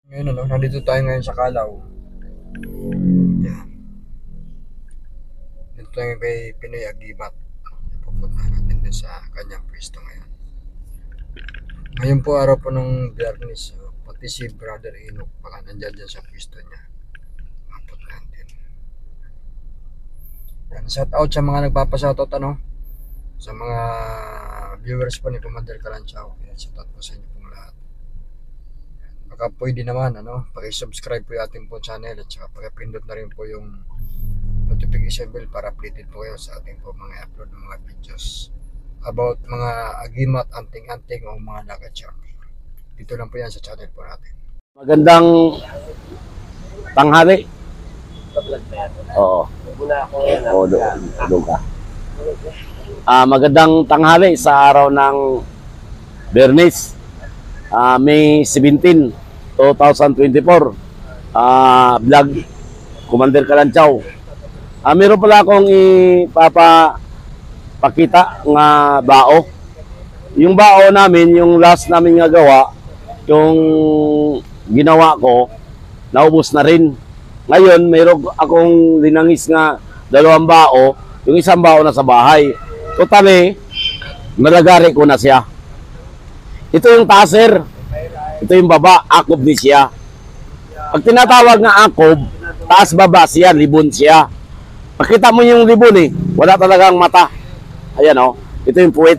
Ngayon ano, nandito tayo ngayon sa Calao. Yan. Dito tayo kay Pinoy Agimat. Pupunta natin din sa kanyang pwesto ngayon. Ngayon po araw po ng Biyernes. Pati si Brother Enoch baka nandyan dyan sa pwesto niya. Mapot natin. Yan. Shout out sa mga nagpapashoutout ano. Sa mga viewers po ni Commander Kalanchaw. Yan, shout out po sa inyo pong lahat. Baka pwede naman ano, paki-subscribe po yung ating po channel at saka paki-pindot na rin po yung notification bell para updated po kayo sa ating po mga upload ng mga videos about mga agimat, anting-anting o mga nagatsyak. Dito lang po yan sa channel po natin. Magandang tanghali. Oo. Oo, doon ka. Magandang tanghali sa araw ng Biyernes, May 17, 2024. Vlog Commander Kalanchaw. Meron pala akong ipapakita nga bao. Yung bao namin, yung last namin nga gawa, yung ginawa ko, naubos na rin. Ngayon, mayroon akong linangis nga 2 bao, yung 1 bao na sa bahay. Totally, malagari ko na siya. Ito yung taser. Ito yung baba, akob ni siya. Pag tinatawag nga akob, taas baba siya, libon siya. Pakita mo yung libon wala talagang mata. Ayan ito yung puwit.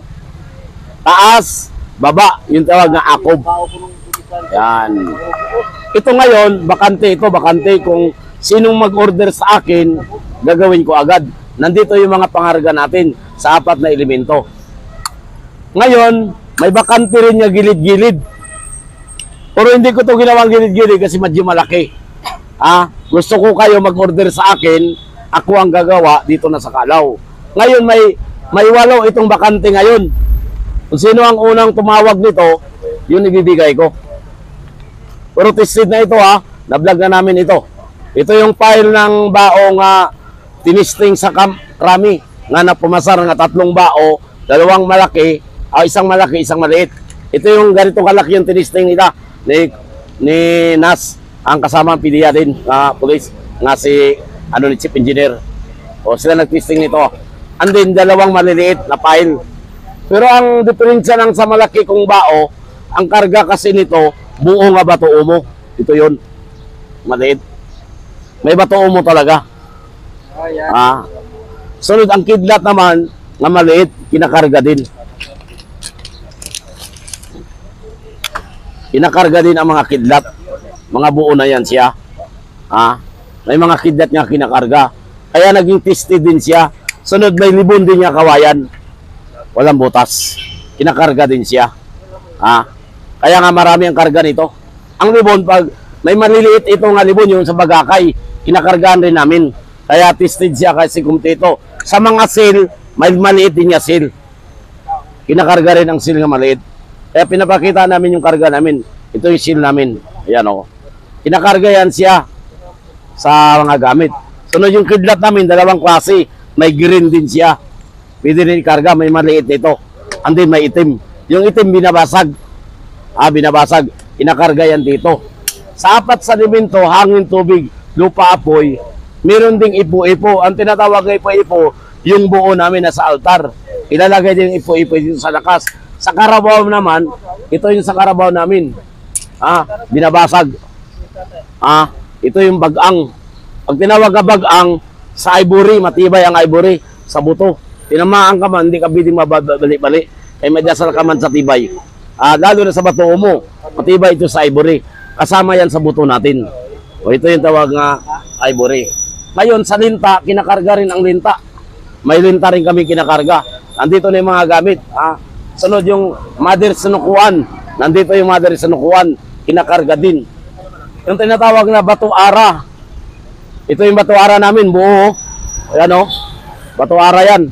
Taas, baba, yung tawag nga akob. Yan. Ito ngayon, bakante ito, bakante. Kung sinong mag-order sa akin, gagawin ko agad. Nandito yung mga pangarga natin sa 4 na elemento. Ngayon, may bakante rin niya gilid-gilid. Pero hindi ko to ginawang gilid-gilid kasi medyo malaki. Gusto ko kayo mag-order sa akin, ako ang gagawa dito na sa Calao. Ngayon, may 8 itong bakante ngayon. Kung sino ang unang tumawag nito, yun ibibigay ko. Pero tested na ito na-vlog na namin ito. Ito yung file ng baong tinisting sa krami nga napumasar nga 3 bao, 2 malaki, 1 malaki, 1 maliit. Ito yung ganito kalaki yung tinisting nila ni Nas, ang kasama PDEA din, police, nga si ni chief engineer. O sila nag-testing nito. And then 2 maliliit na file. Pero ang diferensya ng sa malaki kong bao, ang karga kasi nito, buo nga bato umo. Ito yun. Maliit. May bato umo talaga. Sunod ang kidlat naman, na maliit, kinakarga din. Kinakarga din ang mga kidlat. Mga buo na yan siya. May mga kidlat niya kinakarga. Kaya naging tested din siya. Sunod may libon din niya kawayan. Walang butas. Kinakarga din siya. Kaya nga marami ang karga nito. Ang libon, pag may maliliit ito nga libon yung sa bagakay, kinakargaan rin namin. Kaya tested siya kasi kumtito. Sa mga seal, may maliit din niya seal. Kinakarga rin ang seal nga maliit. Kaya pinapakita namin yung karga namin. Ito yung seal namin. Ayan Kinakarga yan siya sa mga gamit. Sunod yung kidlat namin, 2 klase. May green din siya. Pwede rin ikarga, may maliit nito. And then may itim. Yung itim binabasag. Binabasag. Inakarga yan dito. Sa 4 sa elemento, hangin, tubig, lupa, apoy, meron ding ipo-ipo. Ang tinatawag na ipo-ipo, yung buo namin nasa altar. Ilalagay din ipo-ipo dito sa lakas. Sa karabaw naman, ito yung sa karabaw namin. Binabasag. Ito yung bagang. Pag tinawag ka bagang, sa ivory, matibay ang ivory, sa buto. Tinamaan ka man, hindi ka biting mabalik-balik. Kaya may dasal ka man sa tibay. Lalo na sa bato mo, matibay ito sa ivory. Kasama yan sa buto natin. Ito yung tawag nga ivory. Ngayon, sa linta, kinakarga rin ang linta. May linta rin kami kinakarga. Nandito na yung mga gamit. Sunod yung mother sinukuan. Nandito yung mother sinukuan. Kinakarga din. Yung tinatawag na bato ara. Ito yung bato ara namin, buo. Ayan bato ara yan.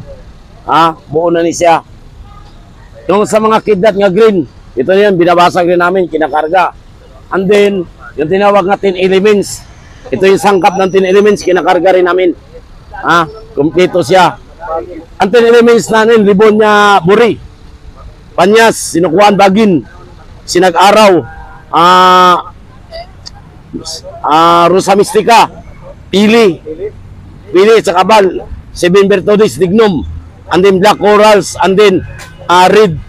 Buo na ni siya. Yung sa mga kidlat nga green, ito yan, binabasag rin namin, kinakarga. And then, yung tinawag na 10 elements. Ito yung sangkap ng 10 elements, kinakarga rin namin. Kompleto siya. Ang 10 elements namin, libon niya buri. Panyas, sinukuan bagin, sinag-araw, Rosa Mystica, Pili, sa Kabal, 7 Bertodis, Dignum, and then Black Corals, and then Red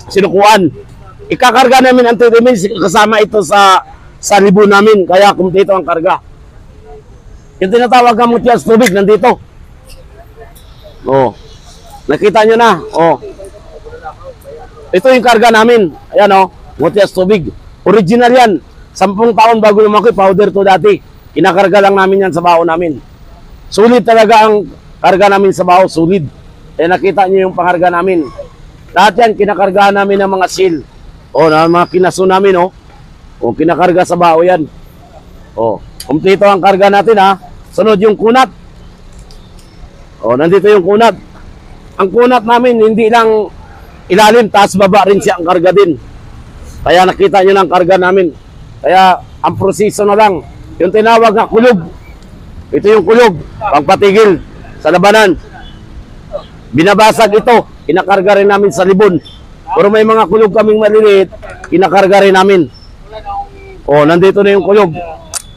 Sinukuan. Ikakarga namin ang antidemin kasama ito sa libon namin, kaya kumpleto ang karga. Yung tinatawag ang mutias tubig, nandito. Oh, nakita nyo na. Oh, ito yung karga namin. Ayan oh, mutias tubig. Original yan. 10 taon bago lumaki, powder to dati. Kinakarga lang namin yan sa baho namin. Sulit talaga ang karga namin sa baho, sulit. Eh nakita nyo yung pangarga namin. Lahat yan, kinakarga namin ng mga seal. O, na mga kinaso namin, o. O, kinakarga sa baho yan. O, kumpleto ang karga natin, ha. Sunod yung kunat. O, nandito yung kunat. Ang kunat namin, hindi lang ilalim, taas baba rin siya ang karga din. Kaya nakita nyo ng karga namin. Kaya, ang proseso na lang. Yung tinawag na kulog. Ito yung kulog, pagpatigil sa labanan. Binabasag ito, kinakarga rin namin sa libon. Pero may mga kulog kaming maliliit, kinakarga rin namin. O, nandito na yung kulog.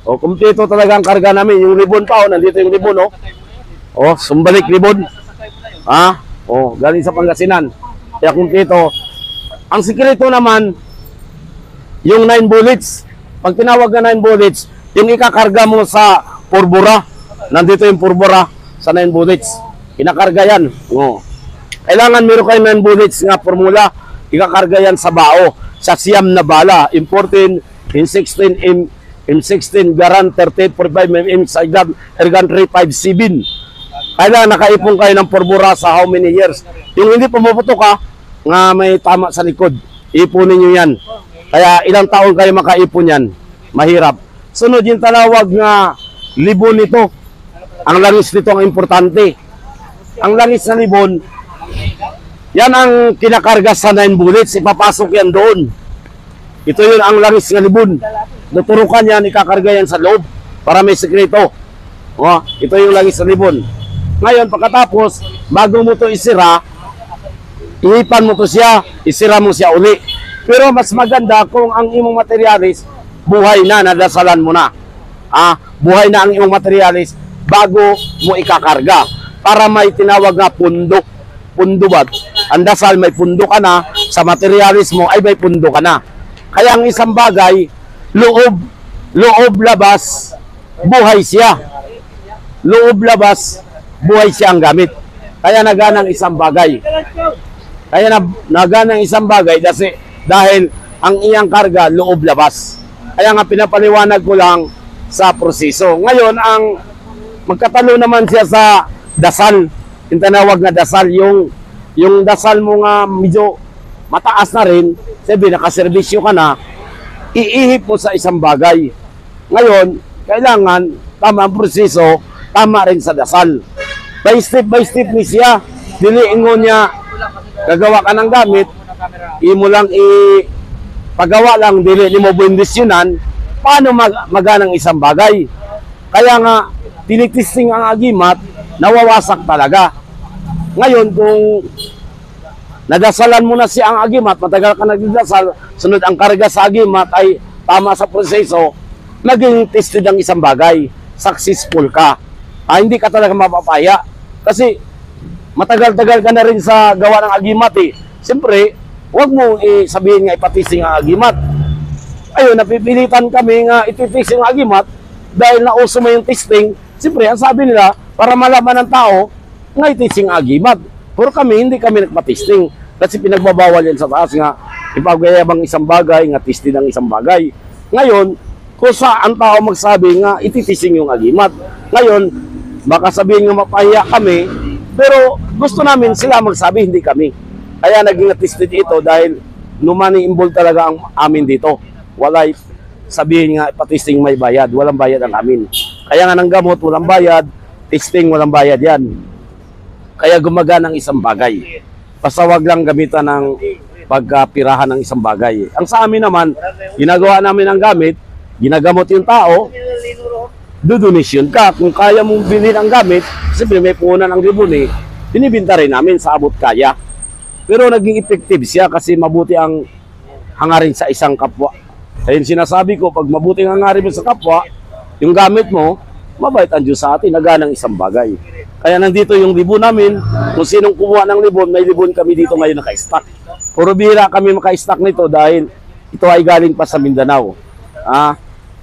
O, kumpleto talaga ang karga namin. Yung libon pa, o, nandito yung libon, o. O, sumbalik libon. Ha? O, galing sa Pangasinan. Kaya kumpleto. Ang sikreto naman, yung 9 bullets. Pag tinawag na 9 bullets, yung ikakarga mo sa purbura. Nandito yung purbura sa 9 bullets. Kinakarga yan. O. Kailangan meron kayo 9 bullets nga formula. Ikakarga yan sa bao. Sa siyam na bala. M14, M16, M16, Garand 38, 45, mm Saigab, Ergan 357. Kailangan nakaipon kayo ng purbura sa how many years. Yung hindi pumuputok ka, nga may tama sa likod. Ipunin nyo yan. Kaya ilang taon kayo makaipon yan. Mahirap. Sunod yung talawag nga libon nito. Ang langis nito ang importante. Ang langis na libon, yan ang kinakarga sa 9 bullets. Ipapasok yan doon. Ito yun ang langis na libon. Naturukan yan, ikakarga yan sa loob para may sekreto. O, ito yung langis na libon. Ngayon, pagkatapos, bago mo to isira, iipan mo to siya, isira mo siya uli. Pero mas maganda kung ang imong materialis, buhay na, nadasalan mo na. Buhay na ang imong materialis bago mo ikakarga. Para may tinawag na pundo. Pundo ba? Ang dasal may pundo ka na, sa materialis mo ay may pundo ka na. Kaya ang isang bagay, loob labas, buhay siya. Loob labas, buhay siya ang gamit. Kaya naganang isang bagay. Kaya naganang isang bagay dahil ang iyang karga, loob labas. Kaya nga pinapaliwanag ko lang sa proseso. Ngayon, ang magkatalo naman siya sa dasal. Yung tinawag na dasal, yung dasal mo nga medyo mataas na rin, sabi nakaservisyo ka na, iihip mo sa isang bagay. Ngayon, kailangan tama ang proseso, tama rin sa dasal. By step ni siya, diliingon niya, gagawa ka ng gamit, imo lang pagawa lang, dili mo bendisyonan, paano maganang isang bagay. Kaya nga, tinitisting ang agimat, nawawasak talaga. Ngayon, kung nadasalan mo na siya ang agimat, matagal ka nagdasal, sunod ang karga sa agimat ay tama sa proseso, naging tested ang isang bagay, successful ka. Hindi ka talaga mapapaya. Kasi matagal-tagal ka na rin sa gawa ng agimat eh. Siyempre, huwag mo sabihin nga ipatisting ang agimat. Ayun, napipilitan kami nga ititisting ang agimat dahil nauso mo yung testing. Siyempre, ang sabi nila, para malaman ng tao, nga itisting ang agimat. Pero kami, hindi kami nagpatisting. Kasi pinagbabawal yan sa taas nga, ipagayabang isang bagay, nga testing ang isang bagay. Ngayon, kung saan tao magsabi nga, ititisting yung agimat. Ngayon, baka sabihin nga mapahiya kami, pero gusto namin sila magsabi, hindi kami. Kaya naging tested ito dahil no money involved talaga ang amin dito. Walay sabihin nga, patisting may bayad. Walang bayad ang amin. Kaya nga ng gamot, walang bayad. Testing, walang bayad yan. Kaya gumagana ang isang bagay. Pasawag lang gamitan ng pagkapirahan ng isang bagay. Ang sa amin naman, ginagawa namin ang gamit, ginagamot yung tao, do-donation ka. Kung kaya mong bilhin ang gamit, siyempre may puhunan ang ribon eh, binibinta rin namin sa abot kaya. Pero naging effective siya kasi mabuti ang hangarin sa isang kapwa Kaya yung sinasabi ko, pag mabuting hangarin mo sa kapwa, yung gamit mo, mabait ang Diyos sa atin, naganang isang bagay. Kaya nandito yung libon namin, kung sinong kumuha ng libon, may libon kami dito ngayon naka-stock. Puro bihira kami maka-stock nito dahil ito ay galing pa sa Mindanao.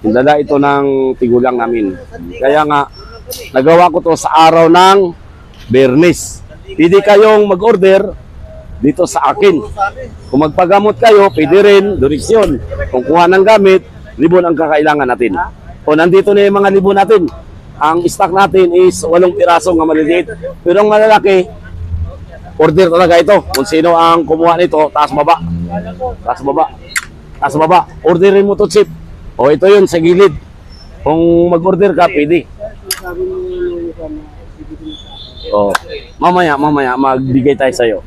Hindala ito ng tigulang namin. Kaya nga, nagawa ko to sa araw ng Bernes. Pwede kayong mag-order dito sa akin. Kung magpagamot kayo, pwede rin, direksyon. Kung kuha ng gamit, libon ang kakailangan natin. O nandito na yung mga libon natin. Ang stock natin is 8 piraso nga maliliit. Pero ang malalaki, order talaga ito. Kung sino ang kumuha nito, taas baba. Taas baba. Taas baba. Orderin mo to, chip. O ito yun sa gilid. Kung mag-order ka, pwede. O, mamaya magbigay tayo sa'yo.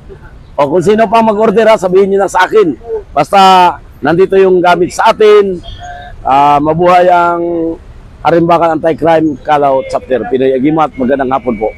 O kung sino pa mag-order ha, sabihin nyo na sa akin. Basta nandito yung gamit sa atin. Mabuhay ang Harimbakan Anti-Crime Kalaw Chapter Pinoy Agimat. Magandang hapon po.